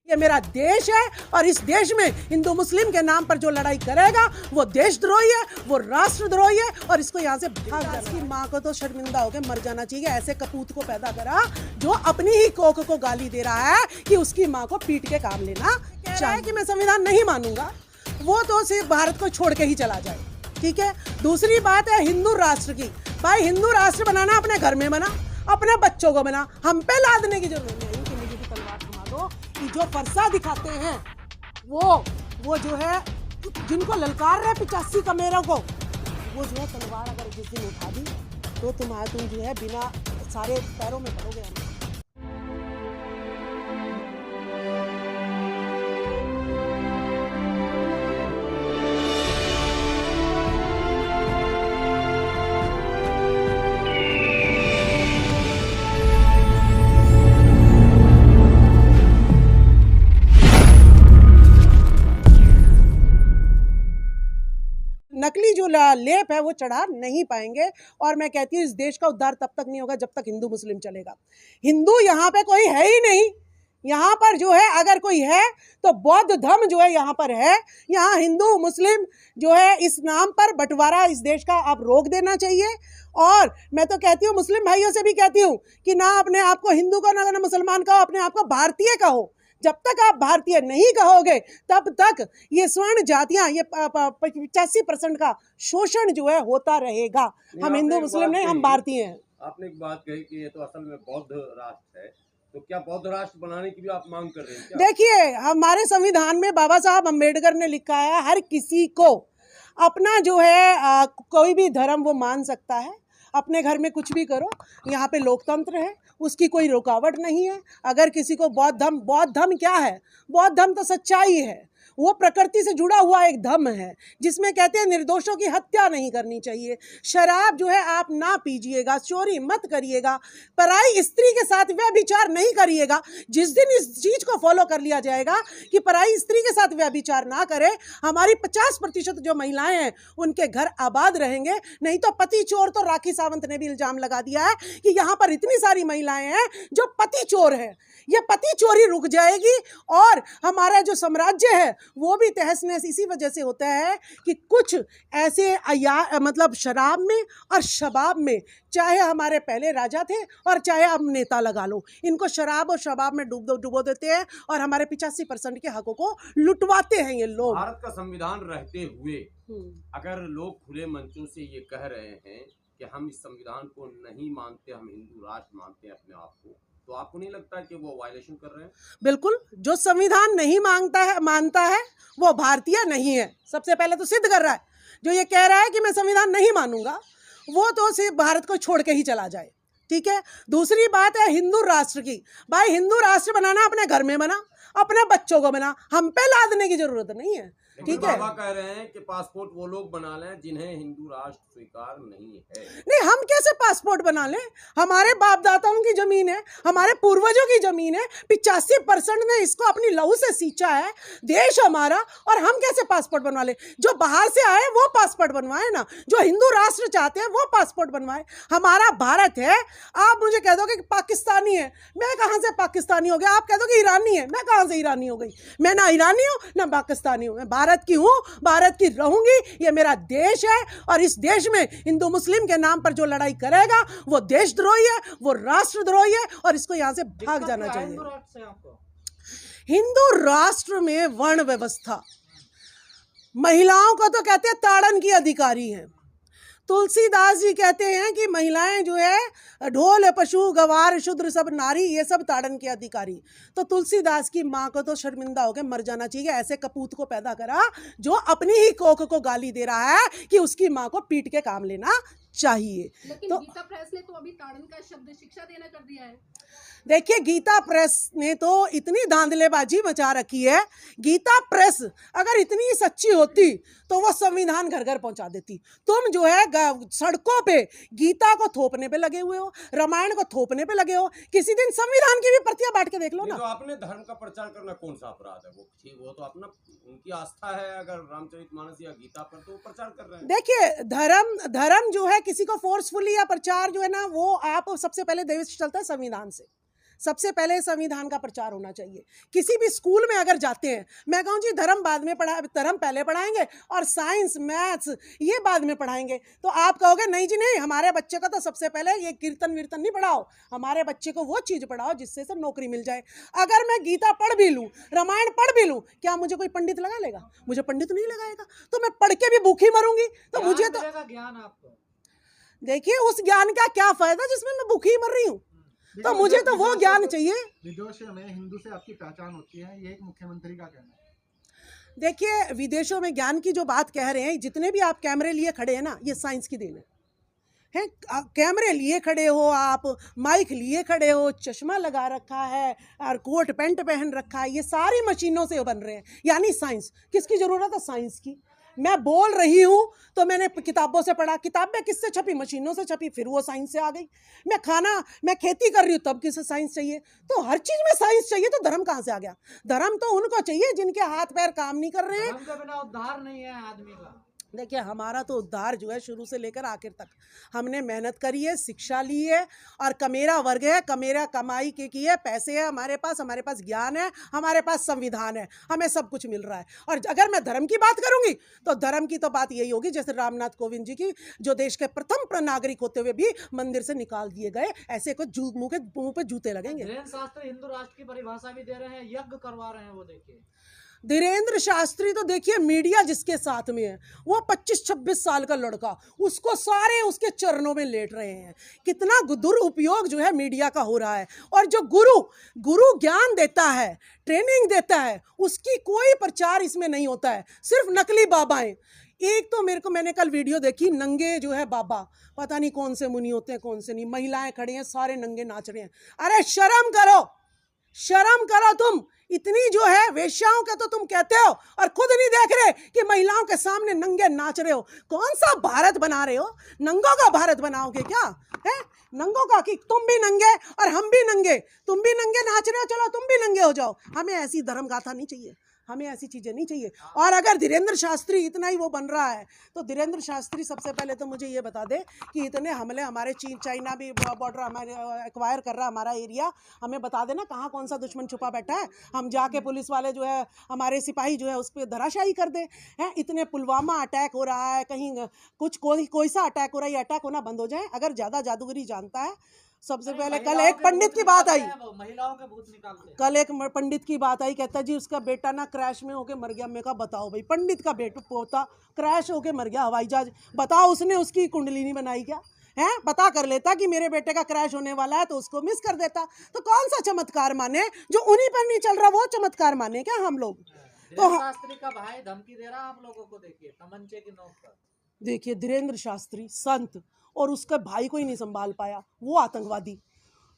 ये मेरा देश है और इस देश में हिंदू मुस्लिम के नाम पर जो लड़ाई करेगा वो देशद्रोही है, वो राष्ट्रद्रोही है और इसको यहाँ से भाग जाना। इसकी माँ को तो शर्मिंदा होकर मर जाना चाहिए। ऐसे कपूत को पैदा करा जो अपनी ही कोख को गाली दे रहा है कि उसकी माँ को पीट के काम लेना चाहिए। कि मैं संविधान नहीं मानूंगा, वो तो सिर्फ भारत को छोड़ के ही चला जाए, ठीक है। दूसरी बात है हिंदू राष्ट्र की। भाई हिंदू राष्ट्र बनाना अपने घर में बना, अपने बच्चों को बना, हम पे लादने की जरूरत नहीं है। मुझे भी तलवार थमा दो कि जो फरसा दिखाते हैं वो जो है जिनको ललकार रहे 85 कमेरों को, वो जो है तलवार अगर जिस दिन उठा दी तो तुम जो है बिना सारे पैरों में पड़ोगे। नकली जो लेप है वो चढ़ा नहीं पाएंगे। और मैं कहती हूँ इस देश का उद्धार तब तक नहीं होगा जब तक हिंदू मुस्लिम चलेगा। हिंदू यहाँ पे कोई है ही नहीं। यहाँ पर जो है अगर कोई है तो बौद्ध धर्म जो है यहाँ पर है। यहाँ हिंदू मुस्लिम जो है इस नाम पर बंटवारा इस देश का आप रोक देना चाहिए। और मैं तो कहती हूँ मुस्लिम भाइयों से भी कहती हूँ कि ना अपने आप को हिंदू कहो ना मुसलमान कहो, अपने आप को भारतीय कहो। जब तक आप भारतीय नहीं कहोगे तब तक ये स्वर्ण जातियां, ये 85% का शोषण जो है होता रहेगा। हम हिंदू मुस्लिम नहीं, हम भारतीय हैं। आपने एक बात कही कि ये तो असल में बौद्ध राष्ट्र है, तो क्या बौद्ध राष्ट्र बनाने की भी आप मांग कर रहे हैं क्या? देखिए हमारे संविधान में बाबा साहब अम्बेडकर ने लिखा है हर किसी को अपना जो है कोई भी धर्म वो मान सकता है, अपने घर में कुछ भी करो। यहाँ पे लोकतंत्र है, उसकी कोई रुकावट नहीं है। अगर किसी को बौद्ध धर्म क्या है? बौद्ध धर्म तो सच्चाई है, वो प्रकृति से जुड़ा हुआ एक धर्म है जिसमें कहते हैं निर्दोषों की हत्या नहीं करनी चाहिए, शराब जो है आप ना पीजिएगा, चोरी मत करिएगा, पराई स्त्री के साथ व्यभिचार नहीं करिएगा। जिस दिन इस चीज को फॉलो कर लिया जाएगा कि पराई स्त्री के साथ व्यभिचार ना करे, हमारी 50% जो महिलाएं हैं उनके घर आबाद रहेंगे। नहीं तो पति चोर, तो राखी सावंत ने भी इल्जाम लगा दिया है कि यहाँ पर इतनी सारी महिलाएं हैं जो पति चोर है। ये पति चोरी रुक जाएगी और हमारा जो साम्राज्य है वो भी तहस नहस इसी वजह से होता है कि कुछ ऐसे मतलब शराब में और शबाब में, चाहे हमारे पहले राजा थे और चाहे अब नेता लगा लो, इनको शराब और शबाब में डुबो देते हैं और हमारे 85% के हकों को लुटवाते हैं ये लोग। भारत का संविधान रहते हुए अगर लोग खुले मंचों से ये कह रहे हैं कि हम इस संविधान को नहीं मानते, हम हिंदू राष्ट्र मानते हैं अपने आप को, तो आपको नहीं लगता कि वो वायलेशन कर रहे हैं? बिल्कुल, जो संविधान नहीं मानता है वो भारतीय नहीं है। सबसे पहले तो सिद्ध कर रहा है। जो ये कह रहा है कि मैं संविधान नहीं मानूंगा, वो तो सिर्फ भारत को छोड़ के ही चला जाए, ठीक है। दूसरी बात है हिंदू राष्ट्र की। भाई हिंदू राष्ट्र बनाना अपने घर में बना, अपने बच्चों को बना, हम पे लादने की जरूरत नहीं है, ठीक है। बाबा कह रहे हैं कि पासपोर्ट वो लोग बना लें जिन्हें हिंदू राष्ट्र स्वीकार नहीं है। नहीं, हम कैसे पासपोर्ट बना लें? हमारे बाप दाताओं की जमीन है, हमारे पूर्वजों की जमीन है, 85% ने इसको अपनी लहू से सींचा है, देश हमारा, और हम कैसे पासपोर्ट बनवा लें? जो बाहर से आए वो पासपोर्ट बनवाए ना, जो हिंदू राष्ट्र चाहते हैं वो पासपोर्ट बनवाए। हमारा भारत है। आप मुझे कह दो कि पाकिस्तानी है, मैं कहाँ से पाकिस्तानी हो गया? आप कह दो कि ईरानी है, मैं कहाँ से ईरानी हो गई? मैं ना ईरानी हूँ ना पाकिस्तानी हूँ, मैं भारत की हूँ, भारत की रहूंगी। ये मेरा देश है और इस देश में हिंदू मुस्लिम के नाम पर जो लड़ाई करेगा वो देशद्रोही है, वो राष्ट्रद्रोही है और इसको यहाँ से भाग जाना चाहिए। हिंदू राष्ट्र में वर्ण व्यवस्था, महिलाओं को तो कहते हैं ताड़न की अधिकारी हैं। तुलसीदास जी कहते हैं कि महिलाएं जो है ढोल पशु गवार शूद्र सब नारी, ये सब ताड़न के अधिकारी। तो तुलसीदास की माँ को तो शर्मिंदा होकर मर जाना चाहिए। ऐसे कपूत को पैदा करा जो अपनी ही कोख को गाली दे रहा है कि उसकी माँ को पीट के काम लेना चाहिए। लेकिन तो गीता प्रेस ने तो अभी ताड़न का शब्द शिक्षा देना कर दिया है। देखिए गीता प्रेस ने तो इतनी धांधलेबाजी मचा रखी है। गीता प्रेस अगर इतनी सच्ची होती तो वो संविधान घर घर पहुंचा देती। तुम जो है सड़कों पे गीता को थोपने पे लगे हुए हो, रामायण को थोपने पे लगे हो। किसी दिन संविधान की भी प्रतियां बांट के देख लो ना। तो आपने धर्म का प्रचार करना कौन सा अपराध है? वो तो अपना उनकी आस्था है, अगर रामचरितमानस या गीता पर, तो प्रचार कर रहे हैं। देखिए धर्म जो है किसी को फोर्सफुली या प्रचार जो है ना, वो आप सबसे पहले देश चलता है संविधान से। सबसे पहले संविधान का प्रचार होना चाहिए। किसी भी स्कूल में अगर जाते हैं, मैं कहूँ जी धर्म बाद में धर्म पहले पढ़ाएंगे और साइंस मैथ्स ये बाद में पढ़ाएंगे, तो आप कहोगे नहीं जी नहीं, हमारे बच्चे को तो सबसे पहले ये कीर्तन वीर्तन नहीं पढ़ाओ, हमारे बच्चे को वो चीज़ पढ़ाओ जिससे से नौकरी मिल जाए। अगर मैं गीता पढ़ भी लूँ, रामायण पढ़ भी लूँ, क्या मुझे कोई पंडित लगा लेगा? मुझे पंडित नहीं लगाएगा, तो मैं पढ़ के भी भूखी मरूंगी। तो मुझे तो ज्ञान आपको देखिए उस ज्ञान का क्या फायदा जिसमें मैं भूखी मर रही हूँ? तो मुझे तो वो ज्ञान चाहिए। विदेशों में हिंदू से आपकी पहचान होती है, ये एक मुख्यमंत्री का कहना है। देखिए विदेशों में ज्ञान की जो बात कह रहे हैं, जितने भी आप कैमरे लिए खड़े हैं ना, ये साइंस की देन है। कैमरे लिए खड़े हो आप, माइक लिए खड़े हो, चश्मा लगा रखा है और कोट पैंट पहन रखा है, ये सारी मशीनों से बन रहे हैं, यानी साइंस। किसकी ज़रूरत है साइंस की? मैं बोल रही हूँ तो मैंने किताबों से पढ़ा, किताबें किससे छपी? मशीनों से छपी, फिर वो साइंस से आ गई। मैं खेती कर रही हूँ तब किसे साइंस चाहिए? तो हर चीज़ में साइंस चाहिए, तो धर्म कहाँ से आ गया? धर्म तो उनको चाहिए जिनके हाथ पैर काम नहीं कर रहे हैं। धर्म के बिना उद्धार नहीं है आदमी का। देखिए हमारा तो उद्धार जो है शुरू से लेकर आखिर तक हमने मेहनत करी है, शिक्षा ली है और कमेरा वर्ग है, कमेरा कमाई के की है, पैसे है हमारे पास ज्ञान है, हमारे पास संविधान है, हमें सब कुछ मिल रहा है। और अगर मैं धर्म की बात करूंगी तो धर्म की तो बात यही होगी जैसे रामनाथ कोविंद जी की, जो देश के प्रथम नागरिक होते हुए भी मंदिर से निकाल दिए गए, ऐसे कुछ मुंह पे जूते लगेंगे। धीरेन्द्र शास्त्री हिंदू राष्ट्र की परिभाषा भी दे रहे हैं, यज्ञ करवा रहे हैं। वो देखिए धीरेन्द्र शास्त्री तो देखिए मीडिया जिसके साथ में है, वो 25-26 साल का लड़का, उसको सारे उसके चरणों में लेट रहे हैं। कितना दुरुपयोग जो है मीडिया का हो रहा है। और जो गुरु ज्ञान देता है, ट्रेनिंग देता है, उसकी कोई प्रचार इसमें नहीं होता है, सिर्फ नकली बाबाएं। एक तो मैंने कल वीडियो देखी, नंगे जो है बाबा, पता नहीं कौन से मुनि होते हैं कौन से नहीं, महिलाएं खड़ी हैं सारे नंगे नाच रहे हैं। अरे शर्म करो तुम, इतनी जो है वेश्याओं के तो तुम कहते हो और खुद नहीं देख रहे कि महिलाओं के सामने नंगे नाच रहे हो। कौन सा भारत बना रहे हो? नंगों का भारत बनाओगे क्या है? नंगों का कि तुम भी नंगे और हम भी नंगे, तुम भी नंगे नाच रहे हो, चलो तुम भी नंगे हो जाओ। हमें ऐसी धर्म गाथा नहीं चाहिए, हमें ऐसी चीज़ें नहीं चाहिए। और अगर धीरेन्द्र शास्त्री इतना ही वो बन रहा है तो धीरेन्द्र शास्त्री सबसे पहले तो मुझे ये बता दे कि इतने हमले हमारे चाइना भी बॉर्डर हमारे एक्वायर कर रहा है हमारा एरिया, हमें बता देना कहाँ कौन सा दुश्मन छुपा बैठा है, हम जाके पुलिस वाले जो है हमारे सिपाही जो है उस पर धराशायी कर दे। हैं इतने पुलवामा अटैक हो रहा है, कहीं कुछ कोई सा अटैक हो रहा है, ये अटैक होना बंद हो जाए। अगर ज़्यादा जादूगरी जानता है, सबसे पहले कल एक पंडित की बात आई, महिलाओं के भूत निकालते हैं। कल एक पंडित की बात आई, कहता जी उसका बेटा ना क्रैश में होके मर गया। मैं कहा बताओ भाई, पंडित का पोता क्रैश होके मर गया हवाई जहाज, बताओ उसने उसकी कुंडली नहीं बनाई क्या? है पता कर लेता कि मेरे बेटे का क्रैश होने वाला है तो उसको मिस कर देता। तो कौन सा चमत्कार माने? जो उन्हीं पर नहीं चल रहा वो चमत्कार माने क्या हम लोग? तो शास्त्री का भाई धमकी दे रहा है आप लोगों को, देखिए तमंचे की नोक पर। देखिए धीरेन्द्र शास्त्री संत और उसका भाई को ही नहीं संभाल पाया, वो आतंकवादी।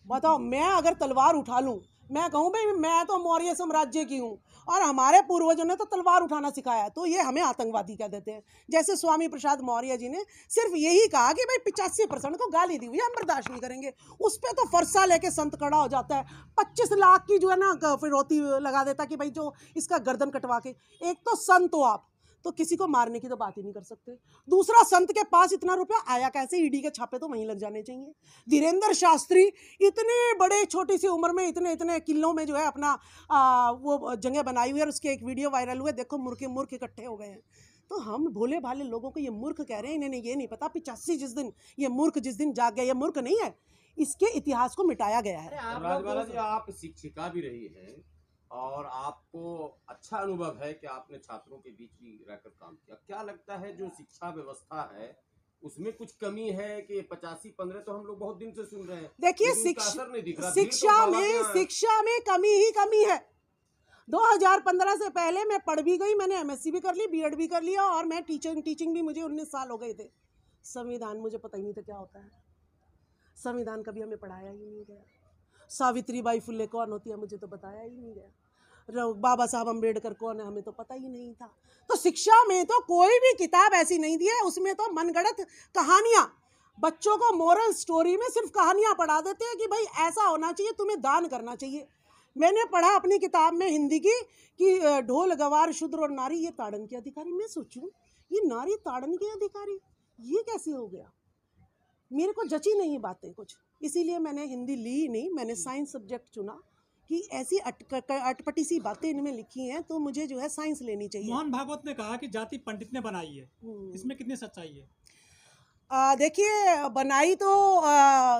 बताओ मैं अगर तलवार उठा लूं, मैं कहूँ भाई मैं तो मौर्य साम्राज्य की हूँ और हमारे पूर्वजों ने तो तलवार उठाना सिखाया, तो ये हमें आतंकवादी कह देते हैं। जैसे स्वामी प्रसाद मौर्य जी ने सिर्फ यही कहा कि भाई 85% को गाली दी हुई हम बर्दाश्त नहीं करेंगे, उस पर तो फरसा लेके संत खड़ा हो जाता है, 25 लाख की जो है ना फिरौती लगा देता कि भाई जो इसका गर्दन कटवा के। एक तो संत हो आप, तो किसी को मारने की तो बात ही नहीं कर सकते। दूसरा, संत के पास इतना रुपया आया कैसे? ईडी के छापे तो वहीं लग जाने चाहिए। धीरेन्द्र शास्त्री इतने बड़े छोटी सी उम्र में इतने किलों में जो है अपना वो जगह बनाई हुई है और उसके एक वीडियो वायरल हुए, देखो मूर्ख इकट्ठे हो गए हैं। तो हम भोले भाले लोगों को ये मूर्ख कह रहे हैं, इन्हें ये नहीं पता 85 ये मूर्ख जिस दिन जाग गया, ये मूर्ख नहीं है, इसके इतिहास को मिटाया गया है। राजबाला जी, आप शिक्षिका भी रही हैं और आपको अच्छा अनुभव है कि आपने छात्रों के बीच भी रहकर काम किया। क्या लगता है जो शिक्षा व्यवस्था है उसमें कुछ कमी है कि 85-15 तो हम लोग बहुत दिन से सुन रहे हैं? देखिए शिक्षा में कमी ही कमी है। 2015 से पहले मैं पढ़ भी गई, मैंने MSc भी कर ली, बीएड भी कर लिया और मैं टीचिंग भी, मुझे 19 साल हो गए थे। संविधान मुझे पता ही नहीं था क्या होता है, संविधान कभी हमें पढ़ाया ही नहीं गया। सावित्रीबाई फुले कौन होती है मुझे तो बताया ही नहीं गया। बाबा साहब अम्बेडकर कौन है हमें तो पता ही नहीं था। तो शिक्षा में तो कोई भी किताब ऐसी नहीं दी है, उसमें तो मनगढ़ंत कहानियाँ, बच्चों को मोरल स्टोरी में सिर्फ कहानियाँ पढ़ा देते हैं कि भाई ऐसा होना चाहिए, तुम्हें दान करना चाहिए। मैंने पढ़ा अपनी किताब में हिंदी की कि ढोल गवार शूद्र और नारी ये ताड़न के अधिकारी। मैं सोचूं ये नारी ताड़न के अधिकारी ये कैसे हो गया? मेरे को जची नहीं बातें कुछ। इसीलिए मैंने हिंदी ली नहीं, मैंने साइंस सब्जेक्ट चुना कि ऐसी अटपटी सी बातें इनमें लिखी हैं तो मुझे जो है साइंस लेनी चाहिए। मोहन भागवत ने कहा कि जाति पंडित ने बनाई है, इसमें कितनी सच्चाई है? देखिए, बनाई तो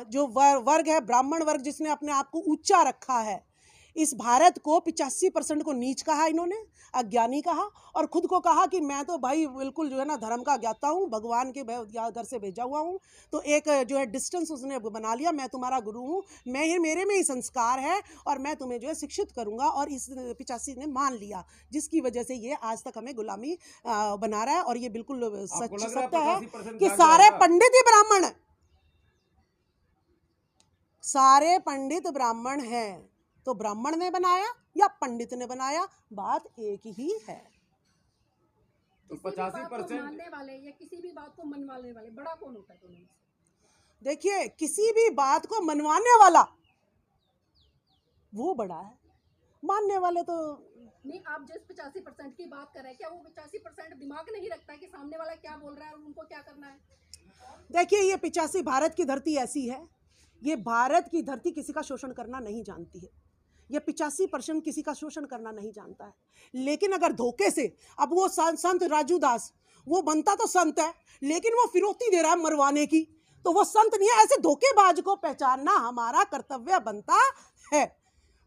जो वर्ग है, ब्राह्मण वर्ग, जिसने अपने आप को ऊंचा रखा है, इस भारत को 85% को नीच कहा इन्होंने, अज्ञानी कहा, और खुद को कहा कि मैं तो भाई बिल्कुल जो है ना धर्म का ज्ञाता हूँ, भगवान के घर से भेजा हुआ हूँ। तो एक जो है डिस्टेंस उसने बना लिया, मैं तुम्हारा गुरु हूँ, मेरे में ही संस्कार है और मैं तुम्हें जो है शिक्षित करूँगा, और इस 85 ने मान लिया, जिसकी वजह से ये आज तक हमें गुलामी बना रहा है। और ये बिल्कुल सत्य है कि सारे पंडित ही ब्राह्मण हैं, सारे पंडित ब्राह्मण हैं। तो ब्राह्मण ने बनाया या पंडित ने बनाया, बात एक ही है। तो किसी भी बात को 85% मानने वाले या किसी भी बात को मनवाने वाले बड़ा कौन होता है दोनों में से? देखिए, किसी भी बात को मनवाने वाला वो बड़ा है, मानने वाले तो नहीं, आप जिस 85% की बात कर रहे हैं, क्या वो 85% दिमाग नहीं रखता है कि सामने वाला क्या बोल रहा है और उनको क्या करना है? देखिए, ये 85 भारत की धरती ऐसी है, ये भारत की धरती किसी का शोषण करना नहीं जानती है। ये 85% किसी का शोषण करना नहीं जानता है। लेकिन अगर धोखे से, अब वो संत राजू दास, वो बनता तो संत है लेकिन वो फिरौती दे रहा है मरवाने की, तो वो संत नहीं है। ऐसे धोखेबाज को पहचानना हमारा कर्तव्य बनता है।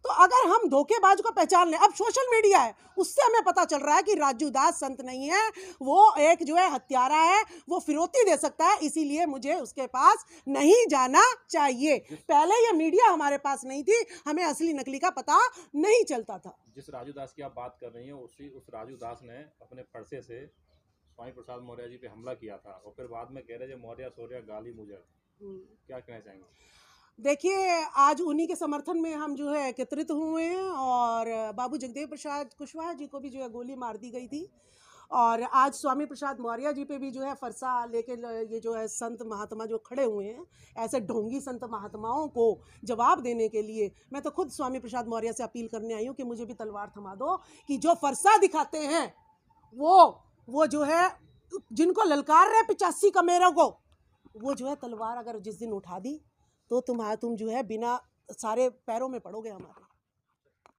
तो अगर हम धोखेबाज को पहचान लें, अब सोशल मीडिया है, उससे हमें पता चल रहा है कि राजू दास संत नहीं है, वो एक जो है हत्यारा है, वो फिरौती दे सकता है, इसीलिए मुझे उसके पास नहीं जाना चाहिए। पहले ये मीडिया हमारे पास नहीं थी, हमें असली नकली का पता नहीं चलता था। जिस राजू दास की आप बात कर रही हैं, उस राजू दास ने अपने फरसे से स्वामी प्रसाद मौर्य जी पे हमला किया था, और फिर बाद में कह रहे थे मौर्य सौर्य गाली मुझे, क्या कहना चाहेंगे? देखिए, आज उन्हीं के समर्थन में हम जो है एकत्रित हुए हैं, और बाबू जगदेव प्रसाद कुशवाहा जी को भी जो है गोली मार दी गई थी, और आज स्वामी प्रसाद मौर्य जी पे भी जो है फरसा लेके ये जो है संत महात्मा जो खड़े हुए हैं, ऐसे ढोंगी संत महात्माओं को जवाब देने के लिए मैं तो खुद स्वामी प्रसाद मौर्य से अपील करने आई हूँ कि मुझे भी तलवार थमा दो, कि जो फरसा दिखाते हैं वो जो है जिनको ललकार रहे 85 कमेरों को, वो जो है तलवार अगर जिस दिन उठा दी तो तुम जो है बिना सारे पैरों में पड़ोगे हमारे।